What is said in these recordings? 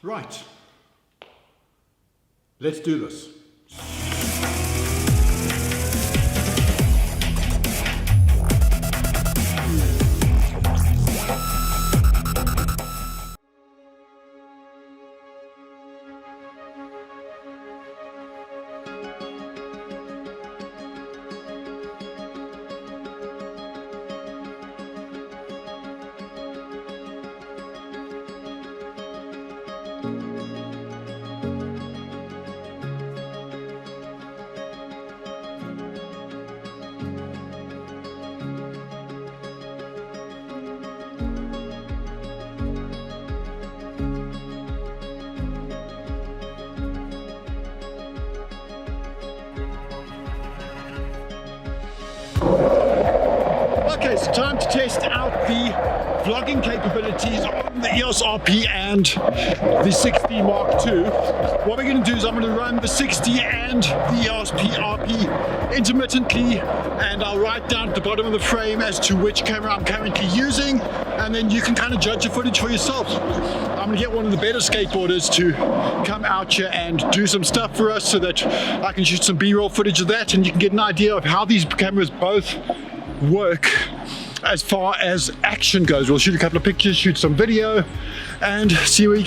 Right. Let's do this. Okay, it's time to test out the vlogging capabilities on the EOS RP and the 60 Mark II. What we're going to do is I'm going to run the 60 and the EOS RP intermittently, and I'll write down at the bottom of the frame as to which camera I'm currently using, and then you can kind of judge the footage for yourself. I'm going to get one of the better skateboarders to come out here and do some stuff for us so that I can shoot some B-roll footage of that, and you can get an idea of how these cameras both work as far as action goes. We'll shoot a couple of pictures, shoot some video, and see where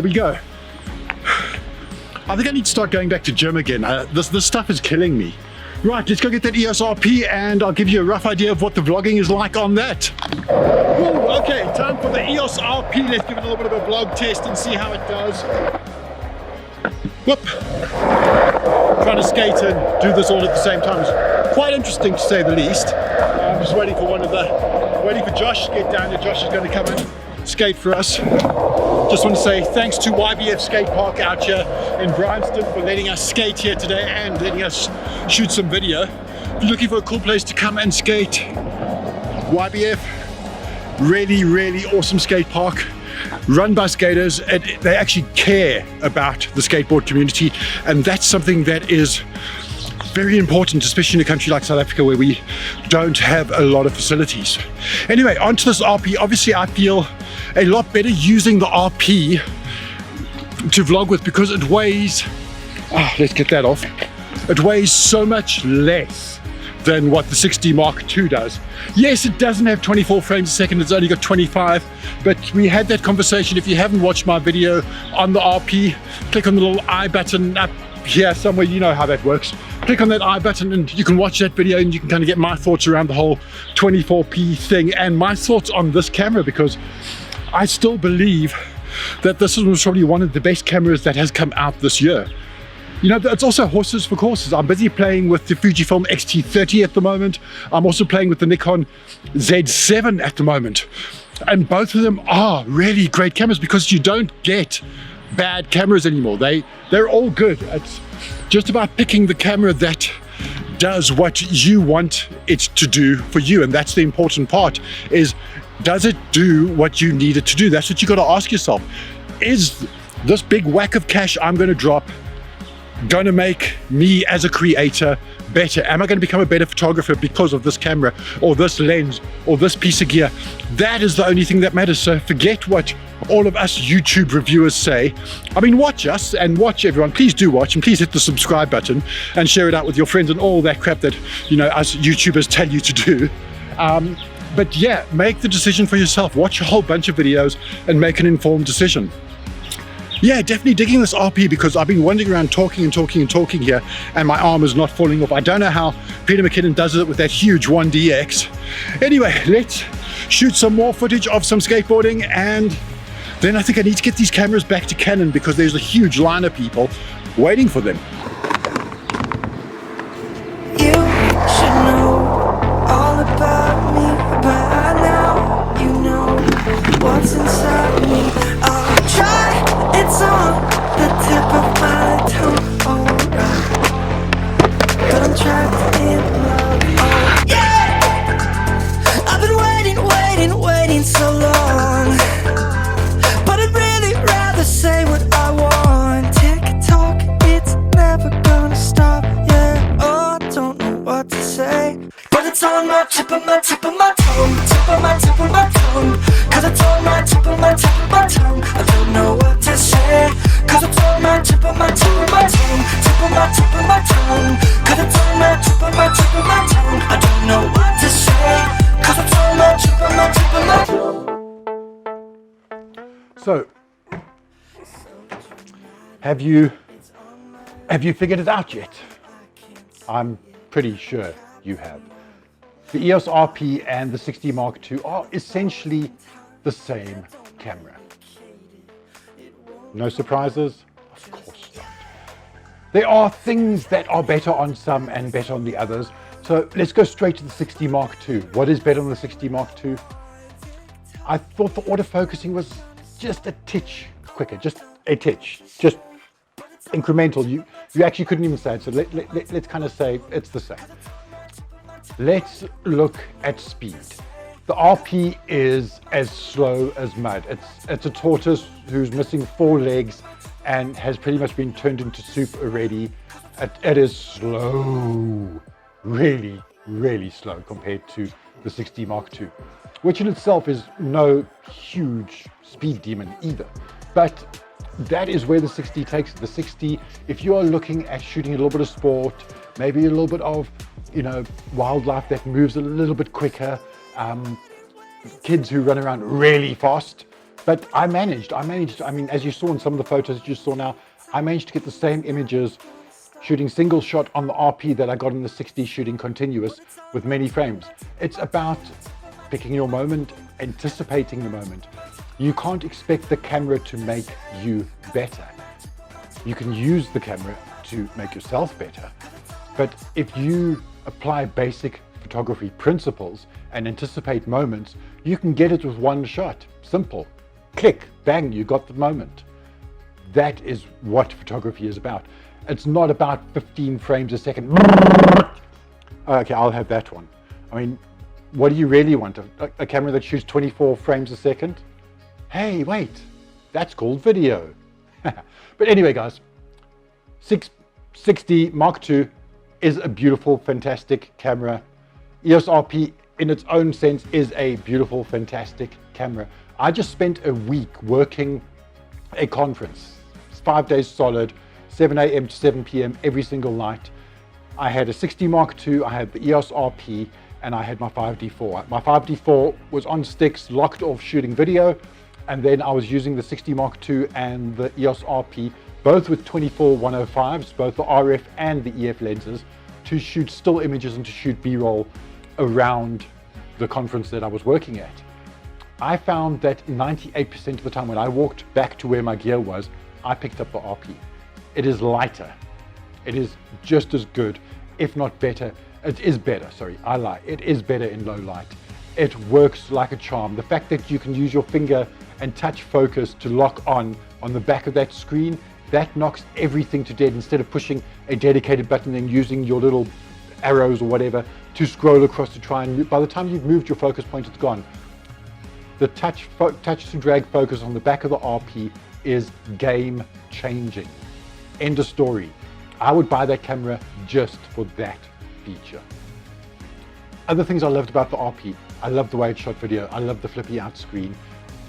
we go. I think I need to start going back to gym again. This stuff is killing me. Right, let's go get that EOS RP and I'll give you a rough idea of what the vlogging is like on that. Ooh, okay, time for the EOS RP. Let's give it a little bit of a vlog test and see how it does. Whoop. Trying to skate and do this all at the same time is quite interesting to say the least. I'm just waiting for Josh to get down here. Josh is going to come and skate for us. Just want to say thanks to YBF Skate Park out here in Bryanston for letting us skate here today and letting us shoot some video. If you're looking for a cool place to come and skate, YBF, really awesome skate park. Run by skaters, and they actually care about the skateboard community, and that's something that is very important, especially in a country like South Africa where we don't have a lot of facilities. Anyway, onto this RP. Obviously I feel a lot better using the RP to vlog with because it weighs, let's get that off, it weighs so much less than what the 60 Mark II does. Yes, it doesn't have 24 frames a second, it's only got 25, but we had that conversation. If you haven't watched my video on the RP, click on the little I button up here somewhere, you know how that works. Click on that I button and you can watch that video and you can kind of get my thoughts around the whole 24p thing and my thoughts on this camera, because I still believe that this was probably one of the best cameras that has come out this year. You know, it's also horses for courses. I'm busy playing with the Fujifilm X-T30 at the moment. I'm also playing with the Nikon Z7 at the moment. And both of them are really great cameras because you don't get bad cameras anymore. They're all good. It's just about picking the camera that does what you want it to do for you. And that's the important part, is does it do what you need it to do? That's what you got to ask yourself. Is this big whack of cash I'm going to drop going to make me as a creator better? Am I going to become a better photographer because of this camera or this lens or this piece of gear? That is the only thing that matters. So forget what all of us YouTube reviewers say. I mean, watch us and watch everyone. Please do watch, and please hit the subscribe button and share it out with your friends and all that crap that, you know, us YouTubers tell you to do. But yeah, make the decision for yourself. Watch a whole bunch of videos and make an informed decision. Yeah, definitely digging this RP because I've been wandering around talking here and my arm is not falling off. I don't know how Peter McKinnon does it with that huge 1DX. Anyway, let's shoot some more footage of some skateboarding, and then I think I need to get these cameras back to Canon because there's a huge line of people waiting for them. You should know all about me by now. You know what's inside me. I'll try. It's on the tip of my tongue, alright. But I'm trapped in love, oh yeah. I've been waiting so long. But I'd really rather say what I want. Tick-tock, it's never gonna stop, yeah. Oh, I don't know what to say, but it's on my tip of my tongue. Tip of my tongue. Cause it's on my tip of my tongue. I don't know what Have you figured it out yet? I'm pretty sure you have. The EOS RP and the 60 Mark II are essentially the same camera. No surprises? Of course not. There are things that are better on some and better on the others. So let's go straight to the 60 Mark II. What is better on the 60 Mark II? I thought the autofocusing was just a titch quicker, just a titch, just incremental. You actually couldn't even say it, so let's kind of say it's the same. Let's look at speed. The RP is as slow as mud. It's a tortoise who's missing 4 legs and has pretty much been turned into soup already. It is slow, really, really slow compared to the 60 Mark II, which in itself is no huge speed demon either. But that is where the 60 takes it. The 60, if you are looking at shooting a little bit of sport, maybe a little bit of, wildlife that moves a little bit quicker, kids who run around really fast. But I managed, I mean, as you saw in some of the photos that you saw now, I managed to get the same images shooting single shot on the RP that I got in the 60 shooting continuous with many frames. It's about picking your moment, anticipating the moment. You can't expect the camera to make you better. You can use the camera to make yourself better. But if you apply basic photography principles and anticipate moments, you can get it with one shot. Simple. Click, bang, you got the moment. That is what photography is about. It's not about 15 frames a second. Okay, I'll have that one. I mean, what do you really want? A camera that shoots 24 frames a second? Hey, wait, that's called video. But anyway, guys, 60 Mark II is a beautiful, fantastic camera. EOS RP in its own sense is a beautiful, fantastic camera. I just spent a week working a conference. It's 5 days solid, 7 a.m. to 7 p.m. every single night. I had a 60 Mark II, I had the EOS RP, and I had my 5D4. My 5D4 was on sticks, locked off shooting video, and then I was using the 60 Mark II and the EOS RP, both with 24-105s, both the RF and the EF lenses, to shoot still images and to shoot B-roll around the conference that I was working at. I found that 98% of the time when I walked back to where my gear was, I picked up the RP. It is lighter. It is just as good, if not better. It is better, sorry, I lie. It is better in low light. It works like a charm. The fact that you can use your finger and touch focus to lock on the back of that screen, that knocks everything to dead. Instead of pushing a dedicated button and using your little arrows or whatever to scroll across to try and, by the time you've moved your focus point, it's gone. The touch to drag focus on the back of the RP is game changing. End of story. I would buy that camera just for that feature. Other things I loved about the RP, I love the way it shot video. I love the flippy out screen.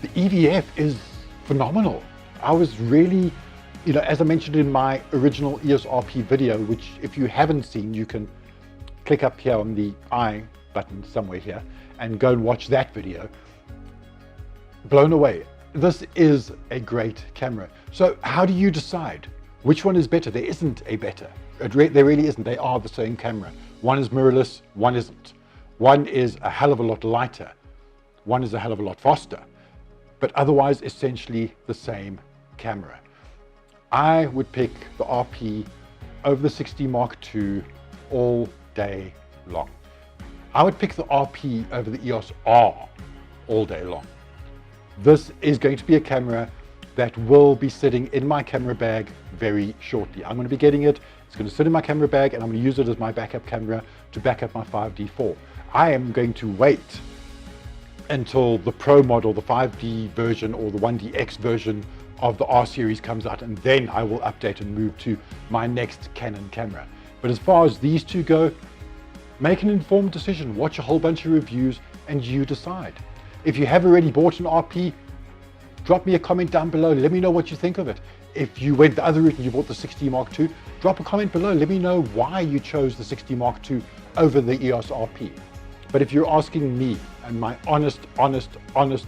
The EVF is phenomenal. I was really, as I mentioned in my original EOS RP video, which if you haven't seen, you can click up here on the I button somewhere here and go and watch that video. Blown away. This is a great camera. So how do you decide which one is better? There isn't a better. There really isn't. They are the same camera. One is mirrorless, one isn't. One is a hell of a lot lighter. One is a hell of a lot faster. But otherwise, essentially the same camera. I would pick the RP over the 60 Mark II all day long. I would pick the RP over the EOS R all day long. This is going to be a camera that will be sitting in my camera bag very shortly. I'm going to be getting it. It's going to sit in my camera bag and I'm going to use it as my backup camera to back up my 5D4. I am going to wait until the Pro model, the 5D version or the 1DX version of the R series comes out, and then I will update and move to my next Canon camera. But as far as these two go, make an informed decision, watch a whole bunch of reviews and you decide. If you have already bought an RP, drop me a comment down below. Let me know what you think of it. If you went the other route and you bought the 60 Mark II, drop a comment below. Let me know why you chose the 60 Mark II over the EOS RP. But if you're asking me and my honest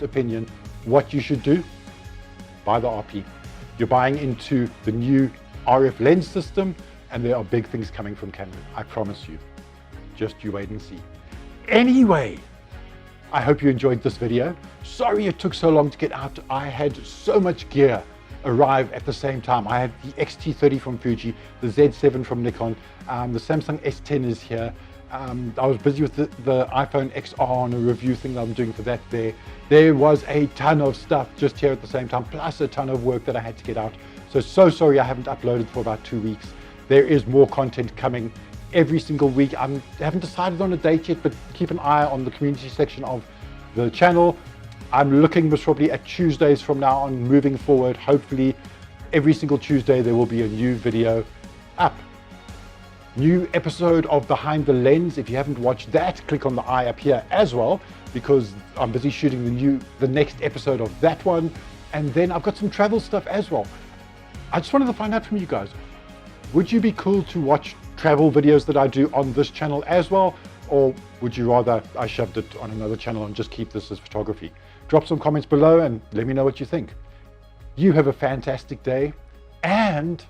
opinion, what you should do, buy the RP. You're buying into the new RF lens system, and there are big things coming from Canon. I promise you. Just you wait and see. Anyway, I hope you enjoyed this video. Sorry it took so long to get out. I had so much gear arrive at the same time. I had the X-T30 from Fuji, the Z7 from Nikon, the Samsung S10 is here. I was busy with the iPhone XR on a review thing that I'm doing for that there. There was a ton of stuff just here at the same time, plus a ton of work that I had to get out. So sorry I haven't uploaded for about 2 weeks. There is more content coming every single week. I haven't decided on a date yet, but keep an eye on the community section of the channel. I'm looking most probably at Tuesdays from now on moving forward. Hopefully every single Tuesday there will be a new video up. New episode of Behind the Lens. If you haven't watched that, click on the eye up here as well, because I'm busy shooting the next episode of that one. And then I've got some travel stuff as well. I just wanted to find out from you guys, would you be cool to watch travel videos that I do on this channel as well? Or would you rather I shoved it on another channel and just keep this as photography? Drop some comments below and let me know what you think. You have a fantastic day, and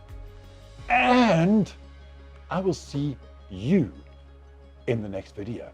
I will see you in the next video.